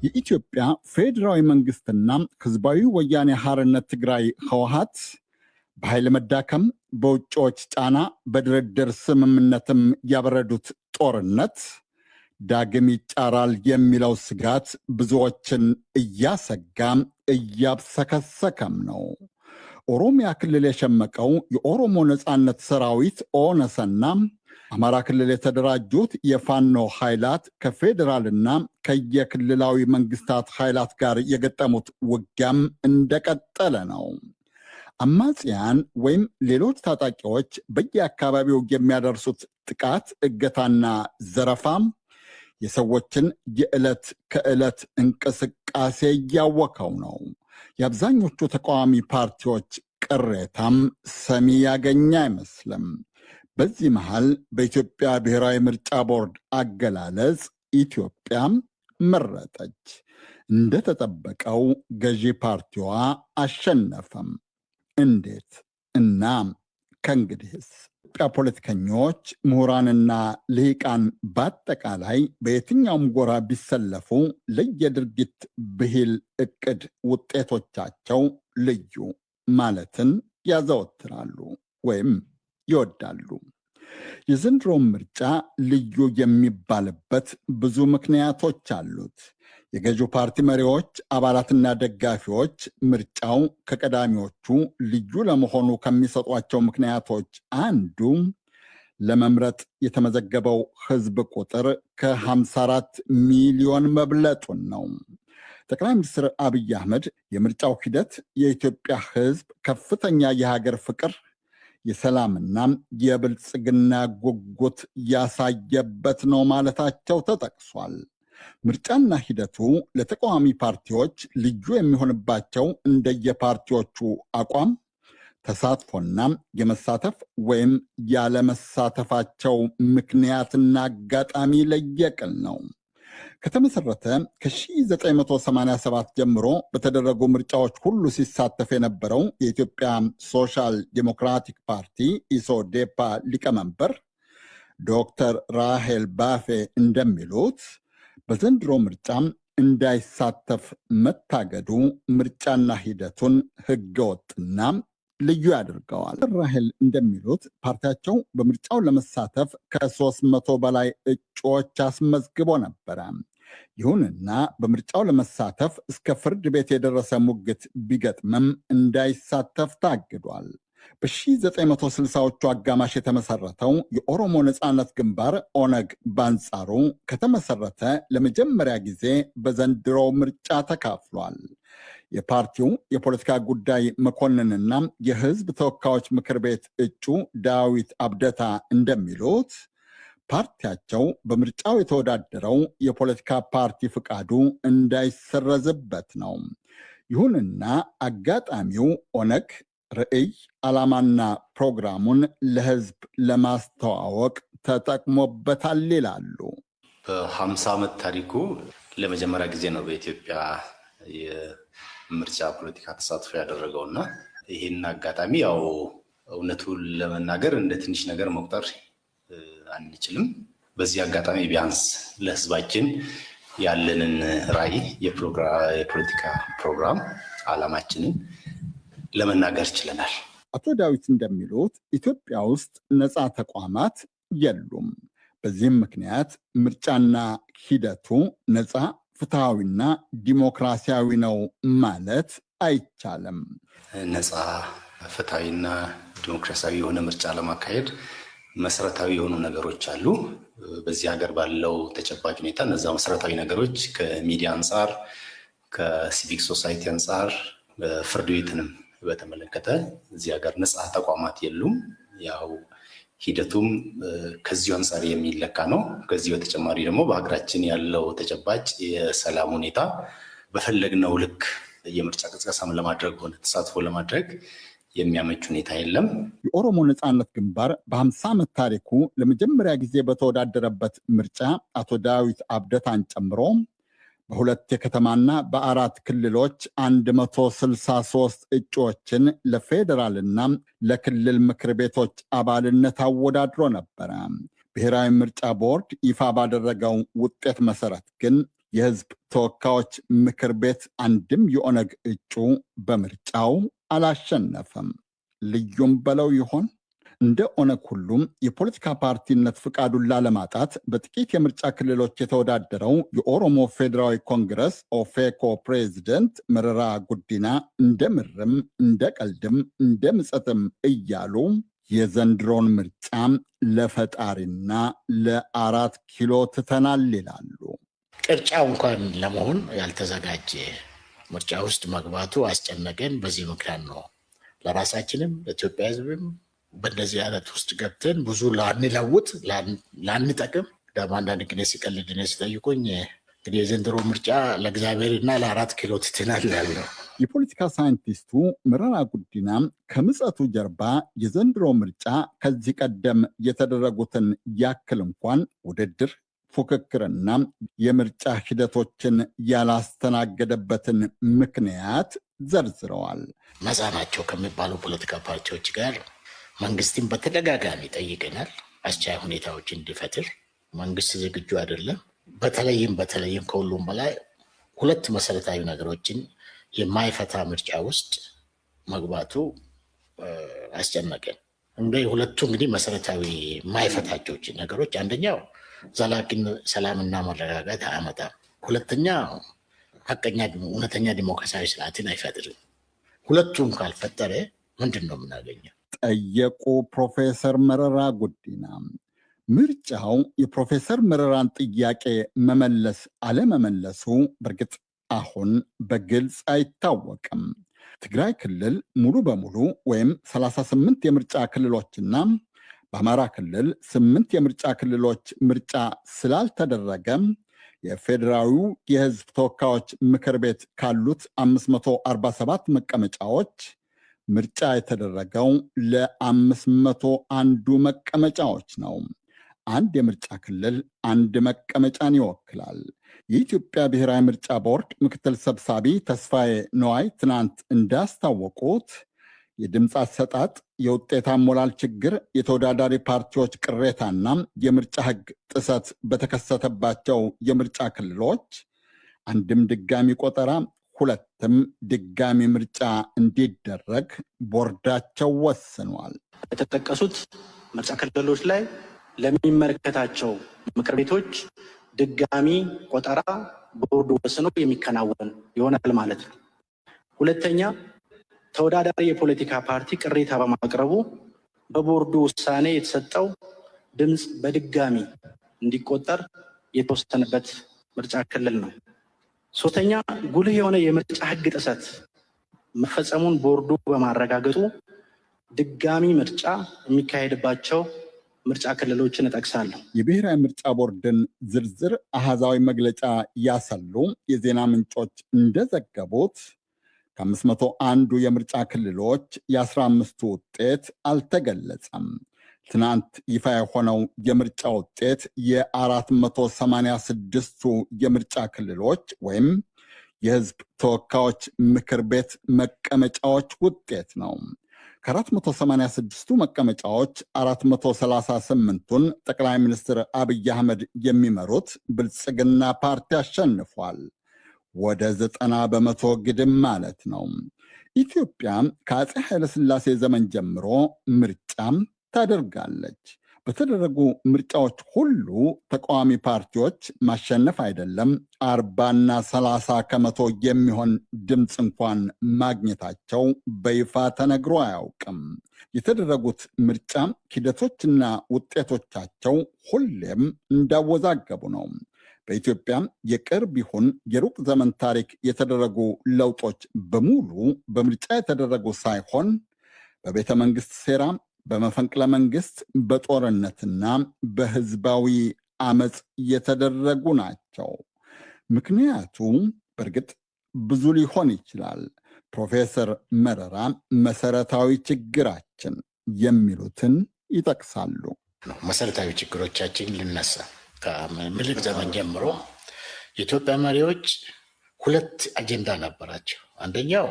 የኢትዮጵያ ፌዴራዊ መንግስትና ህዝባዊ ወያኔ ሓርነት ትግራይ ህወሓት በኃይል መዳከም፣ በውጭዎች ጫና፣ በድርድር ስምምነትም ያበረዱት ጦርነት ዳግም ይጫራል የሚለው ስጋት ብዙዎችን እያሰጋ እያብሰከሰከም ነው። ኦሮሚያ ክልል የሸመቀው የኦሮሞ ነጻነት ሰራዊት ኦነሰና አማራ ክልል የተደራጁት የፋኖ ኃይላት ከፌዴራልና ከየክልላዊ መንግስታት ኃይላት ጋር የገጠሙት ውጊያም እንደቀጠለ ነው። አማጽያን ወይም ሌሎች ታጣቂዎች በየአካባቢው የሚያደርሱት ጥቃት፣ እገታና ዘረፋም የሰዎችን የዕለት ከዕለት እንቅስቃሴ እያወከው ነው። የአብዛኞቹ ተቃዋሚ ፓርቲዎች ቅሬታም ሰሚ ያገኘ አይመስልም። በዚህ መሃል በኢትዮጵያ ብሔራዊ ምርጫ ቦርድ አገላለጽ ኢትዮጵያ መረጠች። እንደተጠበቀው ገዢ ፓርቲዋ አሸነፈም። እንዴት እና ከእንግዲህስ? ኢትዮጵያ ፖለቲከኞች፣ ምሁራንና ልሂቃን በአጠቃላይ በየትኛውም ጎራ ቢሰለፉ ለየድርጊት ብሂል ዕቅድ ውጤቶቻቸው ልዩ ማለትን ያዘወትራሉ ወይም ይወዳሉ። የዘንድሮው ምርጫ ልዩ የሚባልበት ብዙ ምክንያቶች አሉት። የገዢው ፓርቲ መሪዎች፣ አባላትና ደጋፊዎች ምርጫው ከቀዳሚዎቹ ልዩ ለመሆኑ ከሚሰጧቸው ምክንያቶች አንዱ ለመምረጥ የተመዘገበው ሕዝብ ቁጥር ከ54 ሚሊዮን መብለጡን ነው። ጠቅላይ ሚኒስትር አብይ አህመድ የምርጫው ሂደት የኢትዮጵያ ሕዝብ ከፍተኛ የሀገር ፍቅር፣ የሰላምና የብልጽግና ጉጉት ያሳየበት ነው ማለታቸው ተጠቅሷል። ምርጫና ሂደቱ ለተቃዋሚ ፓርቲዎች ልዩ የሚሆንባቸው እንደየፓርቲዎቹ አቋም፣ ተሳትፎና የመሳተፍ ወይም ያለመሳተፋቸው ምክንያትና አጋጣሚ ለየቅል ነው። ከተመሰረተ ከ1987 ጀምሮ በተደረጉ ምርጫዎች ሁሉ ሲሳተፍ የነበረው የኢትዮጵያ ሶሻል ዴሞክራቲክ ፓርቲ ኢሶዴፓ ሊቀመንበር ዶክተር ራሄል ባፌ እንደሚሉት በዘንድሮ ምርጫም እንዳይሳተፍ መታገዱ ምርጫና ሂደቱን ህገወጥና ልዩ ያደርገዋል። ራሄል እንደሚሉት ፓርቲያቸው በምርጫው ለመሳተፍ ከ300 በላይ እጩዎች አስመዝግቦ ነበረ። ይሁንና በምርጫው ለመሳተፍ እስከ ፍርድ ቤት የደረሰ ሙግት ቢገጥምም እንዳይሳተፍ ታግዷል። በ1960ዎቹ አጋማሽ የተመሰረተው የኦሮሞ ነጻነት ግንባር ኦነግ በአንጻሩ ከተመሰረተ ለመጀመሪያ ጊዜ በዘንድሮው ምርጫ ተካፍሏል። የፓርቲው የፖለቲካ ጉዳይ መኮንንና የህዝብ ተወካዮች ምክር ቤት እጩ ዳዊት አብደታ እንደሚሉት ፓርቲያቸው በምርጫው የተወዳደረው የፖለቲካ ፓርቲ ፍቃዱ እንዳይሰረዝበት ነው። ይሁንና አጋጣሚው ኦነግ ርዕይ፣ ዓላማና ፕሮግራሙን ለህዝብ ለማስተዋወቅ ተጠቅሞበታል ይላሉ። በ50 ዓመት ታሪኩ ለመጀመሪያ ጊዜ ነው በኢትዮጵያ የምርጫ ፖለቲካ ተሳትፎ ያደረገውና ይህን አጋጣሚ ያው እውነቱን ለመናገር እንደ ትንሽ ነገር መቁጠር አንችልም። በዚህ አጋጣሚ ቢያንስ ለህዝባችን ያለንን ራዕይ፣ የፖለቲካ ፕሮግራም፣ ዓላማችንን ለመናገር ችለናል። አቶ ዳዊት እንደሚሉት ኢትዮጵያ ውስጥ ነፃ ተቋማት የሉም። በዚህም ምክንያት ምርጫና ሂደቱ ነፃ፣ ፍትሐዊና ዲሞክራሲያዊ ነው ማለት አይቻልም። ነፃ፣ ፍትሐዊና ዲሞክራሲያዊ የሆነ ምርጫ ለማካሄድ መሰረታዊ የሆኑ ነገሮች አሉ። በዚህ ሀገር ባለው ተጨባጭ ሁኔታ እነዛ መሰረታዊ ነገሮች ከሚዲያ አንጻር፣ ከሲቪክ ሶሳይቲ አንጻር፣ ፍርድ ቤትንም በተመለከተ እዚህ ሀገር ነፃ ተቋማት የሉም። ያው ሂደቱም ከዚሁ አንጻር የሚለካ ነው። ከዚህ በተጨማሪ ደግሞ በሀገራችን ያለው ተጨባጭ የሰላም ሁኔታ በፈለግነው ልክ የምርጫ ቅስቀሳም ለማድረግ ሆነ ተሳትፎ ለማድረግ የሚያመች ሁኔታ የለም። የኦሮሞ ነጻነት ግንባር በ50 ዓመት ታሪኩ ለመጀመሪያ ጊዜ በተወዳደረበት ምርጫ አቶ ዳዊት አብደታን ጨምሮ በሁለት የከተማና በ4 ክልሎች 163 እጩዎችን ለፌዴራልና ለክልል ምክር ቤቶች አባልነት አወዳድሮ ነበረ። ብሔራዊ ምርጫ ቦርድ ይፋ ባደረገው ውጤት መሰረት ግን የህዝብ ተወካዮች ምክር ቤት አንድም የኦነግ እጩ በምርጫው አላሸነፈም። ልዩም በለው ይሆን? እንደ ኦነግ ሁሉም የፖለቲካ ፓርቲነት ፍቃዱን ላለማጣት በጥቂት የምርጫ ክልሎች የተወዳደረው የኦሮሞ ፌዴራዊ ኮንግረስ ኦፌኮ ፕሬዚደንት መረራ ጉዲና እንደ ምርም እንደ ቀልድም እንደ ምጸትም እያሉ የዘንድሮን ምርጫ ለፈጣሪና ለ4 ኪሎ ትተናል ይላሉ። ቅርጫው እንኳን ለመሆን ያልተዘጋጀ ምርጫ ውስጥ መግባቱ አስጨነቀን። በዚህ ምክንያት ነው ለራሳችንም ለኢትዮጵያ ህዝብም በእንደዚህ አይነት ውስጥ ገብተን ብዙ ላንለውጥ ላንጠቅም ደግሞ አንዳንድ ጊዜ ሲቀልድ ሲጠይቁኝ እንግዲህ የዘንድሮ ምርጫ ለእግዚአብሔርና ለ4 ኪሎ ትተናል ያለው የፖለቲካ ሳይንቲስቱ መረራ ጉዲና ከምጸቱ ጀርባ የዘንድሮ ምርጫ ከዚህ ቀደም የተደረጉትን ያክል እንኳን ውድድር፣ ፉክክርና የምርጫ ሂደቶችን ያላስተናገደበትን ምክንያት ዘርዝረዋል። ነፃ ናቸው ከሚባሉ ፖለቲካ ፓርቲዎች ጋር መንግስትን በተደጋጋሚ ጠይቀናል። አስቻይ ሁኔታዎችን እንዲፈጥር መንግስት ዝግጁ አይደለም። በተለይም ከሁሉም በላይ 2 መሰረታዊ ነገሮችን የማይፈታ ምርጫ ውስጥ መግባቱ አስጨነቀን። ሁለቱ እንግዲህ መሰረታዊ የማይፈታቸው ነገሮች አንደኛው ዘላቂ ሰላምና መረጋጋት አያመጣም። ሁለተኛ ሀቀኛ እውነተኛ ዲሞክራሲያዊ ስርዓትን አይፈጥርም። ሁለቱም ካልፈጠረ ምንድን ነው የምናገኘው? ጠየቁ ፕሮፌሰር መረራ ጉዲና። ምርጫው የፕሮፌሰር መረራን ጥያቄ መመለስ አለመመለሱ በእርግጥ አሁን በግልጽ አይታወቅም። ትግራይ ክልል ሙሉ በሙሉ ወይም 38 የምርጫ ክልሎችና በአማራ ክልል 8 የምርጫ ክልሎች ምርጫ ስላልተደረገ የፌዴራዊው የህዝብ ተወካዮች ምክር ቤት ካሉት 547 መቀመጫዎች ምርጫ የተደረገው ለ501 መቀመጫዎች ነው። አንድ የምርጫ ክልል 1 መቀመጫን ይወክላል። የኢትዮጵያ ብሔራዊ ምርጫ ቦርድ ምክትል ሰብሳቢ ተስፋዬ ነዋይ ትናንት እንዳስታወቁት የድምፅ አሰጣጥ፣ የውጤት አሞላል ችግር፣ የተወዳዳሪ ፓርቲዎች ቅሬታና የምርጫ ህግ ጥሰት በተከሰተባቸው የምርጫ ክልሎች አንድም ድጋሚ ቆጠራ 2ም ድጋሚ ምርጫ እንዲደረግ ቦርዳቸው ወስኗል። የተጠቀሱት ምርጫ ክልሎች ላይ ለሚመለከታቸው ምክር ቤቶች ድጋሚ ቆጠራ ቦርዱ ወስኖ የሚከናወን ይሆናል ማለት ነው። ሁለተኛ፣ ተወዳዳሪ የፖለቲካ ፓርቲ ቅሬታ በማቅረቡ በቦርዱ ውሳኔ የተሰጠው ድምፅ በድጋሚ እንዲቆጠር የተወሰነበት ምርጫ ክልል ነው። ሶስተኛ፣ ጉልህ የሆነ የምርጫ ህግ ጥሰት መፈጸሙን ቦርዱ በማረጋገጡ ድጋሚ ምርጫ የሚካሄድባቸው ምርጫ ክልሎችን እጠቅሳለሁ። የብሔራዊ ምርጫ ቦርድን ዝርዝር አሃዛዊ መግለጫ ያሰሉ የዜና ምንጮች እንደዘገቡት ከ501 የምርጫ ክልሎች የ15ቱ ውጤት አልተገለጸም። ትናንት ይፋ የሆነው የምርጫ ውጤት የ486ቱ የምርጫ ክልሎች ወይም የህዝብ ተወካዮች ምክር ቤት መቀመጫዎች ውጤት ነው። ከ486ቱ መቀመጫዎች 438ቱን ጠቅላይ ሚኒስትር አብይ አህመድ የሚመሩት ብልጽግና ፓርቲ አሸንፏል። ወደ 90 በመቶ ግድም ማለት ነው። ኢትዮጵያ ከአፄ ኃይለሥላሴ ዘመን ጀምሮ ምርጫም ታደርጋለች። በተደረጉ ምርጫዎች ሁሉ ተቃዋሚ ፓርቲዎች ማሸነፍ አይደለም 40 እና 30 ከመቶ የሚሆን ድምፅ እንኳን ማግኘታቸው በይፋ ተነግሮ አያውቅም። የተደረጉት ምርጫ ሂደቶችና ውጤቶቻቸው ሁሌም እንዳወዛገቡ ነው። በኢትዮጵያ የቅርብ ይሁን የሩቅ ዘመን ታሪክ የተደረጉ ለውጦች በሙሉ በምርጫ የተደረጉ ሳይሆን በቤተ መንግስት ሴራ፣ በመፈንቅለ መንግስት፣ በጦርነትና በህዝባዊ አመፅ የተደረጉ ናቸው። ምክንያቱ በእርግጥ ብዙ ሊሆን ይችላል። ፕሮፌሰር መረራ መሰረታዊ ችግራችን የሚሉትን ይጠቅሳሉ። መሰረታዊ ችግሮቻችን ልነሳ። ከምኒልክ ዘመን ጀምሮ የኢትዮጵያ መሪዎች 2 አጀንዳ ነበራቸው። አንደኛው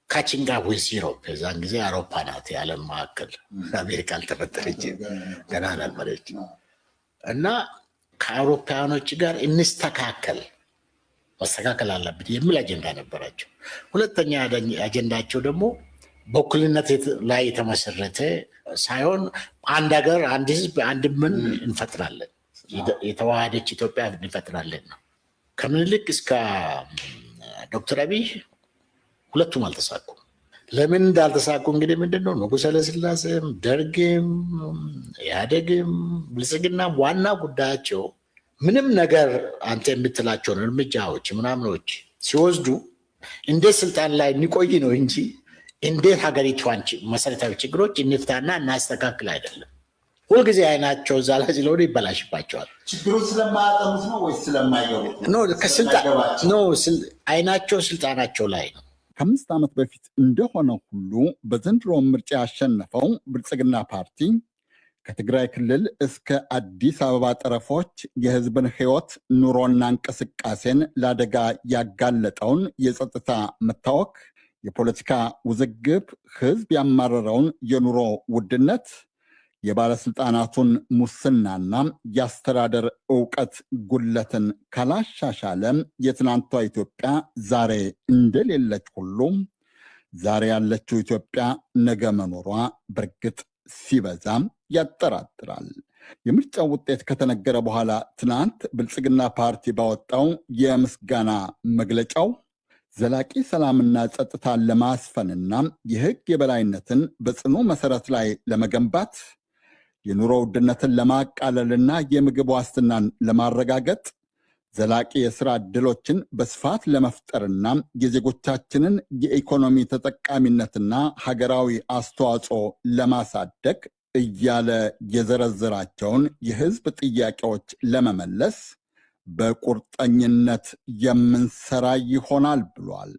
ካቺንግ አፕ ዊዝ ዩሮፕ፣ የዛን ጊዜ አውሮፓ ናት የዓለም ማዕከል፣ አሜሪካ አልተፈጠረች ገና ነበረች እና ከአውሮፓውያኖች ጋር እንስተካከል መስተካከል አለበት የሚል አጀንዳ ነበራቸው። ሁለተኛ አጀንዳቸው ደግሞ በእኩልነት ላይ የተመሰረተ ሳይሆን አንድ ሀገር፣ አንድ ህዝብ፣ አንድ ምን እንፈጥራለን፣ የተዋሃደች ኢትዮጵያ እንፈጥራለን ነው። ከምኒልክ እስከ ዶክተር አብይ ሁለቱም አልተሳኩም። ለምን እንዳልተሳኩ እንግዲህ ምንድነው ንጉሠ ኃይለሥላሴም ደርግም ኢህአዴግም ብልጽግናም ዋና ጉዳያቸው ምንም ነገር አንተ የምትላቸውን እርምጃዎች ምናምኖች ሲወስዱ እንዴት ስልጣን ላይ እንቆይ ነው እንጂ እንዴት ሀገሪቷን መሰረታዊ ችግሮች እንፍታና እናስተካክል አይደለም። ሁልጊዜ አይናቸው እዛ ላይ ስለሆነ ይበላሽባቸዋል። ችግሩ ስለማያጠኑት ነው ወይስ ስለማይገቡት ነው? አይናቸው ስልጣናቸው ላይ ነው። ከ5 ዓመት በፊት እንደሆነ ሁሉ በዘንድሮ ምርጫ ያሸነፈው ብልጽግና ፓርቲ ከትግራይ ክልል እስከ አዲስ አበባ ጠረፎች የህዝብን ህይወት ኑሮና እንቅስቃሴን ለአደጋ ያጋለጠውን የጸጥታ መታወክ፣ የፖለቲካ ውዝግብ፣ ህዝብ ያማረረውን የኑሮ ውድነት፣ የባለስልጣናቱን ሙስናና የአስተዳደር ዕውቀት ጉለትን ካላሻሻለ የትናንቷ ኢትዮጵያ ዛሬ እንደሌለች ሁሉ ዛሬ ያለችው ኢትዮጵያ ነገ መኖሯ በእርግጥ ሲበዛ ያጠራጥራል። የምርጫው ውጤት ከተነገረ በኋላ ትናንት ብልጽግና ፓርቲ ባወጣው የምስጋና መግለጫው ዘላቂ ሰላምና ጸጥታን ለማስፈንና የህግ የበላይነትን በጽኑ መሰረት ላይ ለመገንባት የኑሮ ውድነትን ለማቃለልና የምግብ ዋስትናን ለማረጋገጥ ዘላቂ የሥራ ዕድሎችን በስፋት ለመፍጠርና የዜጎቻችንን የኢኮኖሚ ተጠቃሚነትና ሀገራዊ አስተዋጽኦ ለማሳደግ እያለ የዘረዘራቸውን የህዝብ ጥያቄዎች ለመመለስ በቁርጠኝነት የምንሰራ ይሆናል ብሏል።